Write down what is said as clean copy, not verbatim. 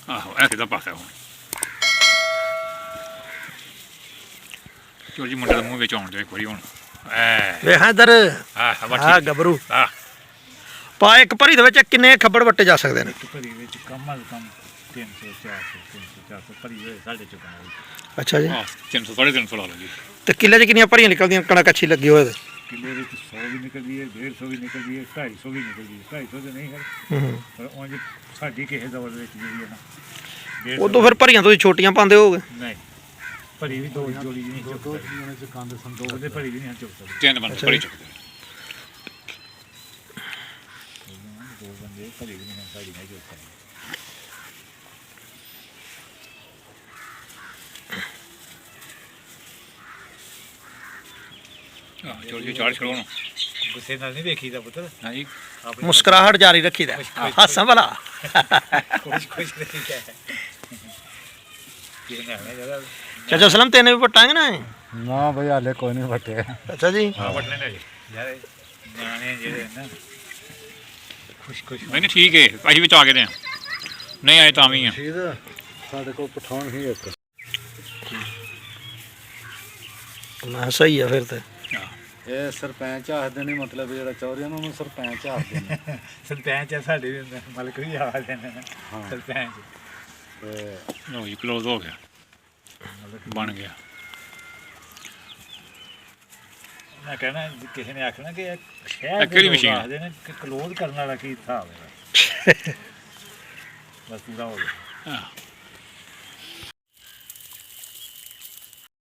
ਆਹੋ ਇਹ ਕਿਦਾ ਪਾਸਾ ਹੁਣ ਚੋਰ ਜੀ ਮੁੰਡੇ ਦੇ ਮੂੰਹ ਵਿੱਚ ਆਉਣ ਦੇ ਇੱਕ ਵਾਰੀ ਹੁਣ ਵੇਖ ਇੱਧਰ ਆਹ ਗੱਭਰੂ ਪਾ ਇੱਕ ਭਰੀ ਦੇ ਵਿੱਚ ਕਿੰਨੇ ਖੱਬੜ ਵੱਟੇ ਜਾ ਸਕਦੇ ਨੇ? ਇੱਕ ਭਰੀ ਵਿੱਚ ਕਮ ਅਜ਼ ਕਮ 300 400 ਭਰੀ ਹੋਏ ਸਾਡੇ ਚੁੱਕਣਾ। ਅੱਛਾ ਜੀ 300 350 ਲਾ ਲਓ ਜੀ। ਤੇ ਕਿੱਲੇ 'ਚ ਕਿੰਨੀਆਂ ਭਰੀਆਂ ਨਿਕਲਦੀਆਂ ਕਣਕ ਅੱਛੀ ਲੱਗੀ ਹੋਏ ਤੇ? ਕਿੱਲੇ ਵਿੱਚ 100 ਵੀ ਨਿਕਲਦੀ ਹੈ, 150 ਵੀ ਨਿਕਲਦੀ ਹੈ, 250 ਵੀ ਨਿਕਲਦੀ ਹੈ। 250 ਤੇ ਨਹੀਂ ਹੈ ਪਰ ਉਂਝ ਸਾਡੀ ਕਿਸੇ ਦੌਰ ਵਿੱਚ ਜਿਹੜੀ ਹੈ ਨਾ ਉਦੋਂ ਫਿਰ ਭਰੀਆਂ ਤੁਸੀਂ ਛੋਟੀਆਂ ਪਾਉਂਦੇ ਹੋਗੇ? ਨਹੀਂ ਭਰੀ ਵੀ ਦੋ ਜੋੜੀ ਨਹੀਂ ਚੁੱਕ ਸਕਦੇ। ਕੰਦ ਸੰਦੋਗ ਦੇ ਭਰੀ ਵੀ ਨਹੀਂ ਚੁੱਕ ਸਕਦੇ। ਤਿੰਨ ਬੰਦੇ ਭਰੀ ਚੁੱਕਦੇ ਦੋ ਬੰਦੇ ਭਰੀ ਵੀ ਨਹੀਂ ਸਾਡੀ ਨਹੀਂ ਚੁੱਕ ਸਕਦੇ। ਚੋਰੀ ਚਾੜ ਛੜਾਉਣ ਗੁੱਸੇ ਨਾਲ ਨਹੀਂ ਦੇਖੀਦਾ ਪੁੱਤਰ। ਹਾਂਜੀ ਮੁਸਕਰਾਹਟ ਜਾਰੀ ਰੱਖੀਦਾ ਹਾਸਾਂ ਵਾਲਾ ਖੁਸ਼ ਖੁਸ਼ ਰੱਖੀਦਾ। ਚਾਚਾ ਸਲਮ ਤੈਨੇ ਵੀ ਪਟਾਂਗੇ ਨਾ? ਨਾ ਬਈ ਹਾਲੇ ਕੋਈ ਨਹੀਂ ਵੱਟੇ। ਅੱਛਾ ਜੀ ਵੱਟਣੇ ਨੇ ਯਾਰ ਨਿਆਣੇ ਜਿਹੜੇ ਨਾ ਖੁਸ਼ ਖੁਸ਼ ਨਹੀਂ ਠੀਕ ਹੈ। ਅਸੀਂ ਵਿੱਚ ਆ ਗਏ ਨੇ ਨਹੀਂ ਆਏ ਤਾਂ ਵੀ ਆ ਸਾਡੇ ਕੋਲ ਪਠਾਉਣ ਹੀ ਇੱਕ ਮੈਂ ਸਹੀ ਆ ਫਿਰ ਤੇ ਇਹ ਸਰਪੰਚ ਆਖਦੇ ਨੇ ਮਤਲਬ ਜਿਹੜਾ ਚੌਰੀਆਂ ਨੂੰ ਸਰਪੰਚ ਆਖਦੇ ਨੇ। ਸਰਪੰਚ ਆ ਸਾਡੇ ਵੀ ਮਲਕ ਵੀ ਆਖਦੇ ਨੇ ਸਰਪੰਚ। ਲੋ ਜੀ ਕਲੋਜ਼ ਹੋ ਗਿਆ ਬਣ ਗਿਆ। ਮੈਂ ਕਹਿਣਾ ਕਿਸੇ ਨੇ ਆਖਣਾ ਕਿ ਸ਼ਹਿਰ ਕਿਹੜੀ ਮਸ਼ੀਨ ਆਖਦੇ ਨੇ ਕਿ ਕਲੋਜ਼ ਕਰਨ ਵਾਲਾ ਕੀ ਹਿਸਾਬ ਹੈ। ਬਸ ਪੂਰਾ ਹੋ ਗਿਆ।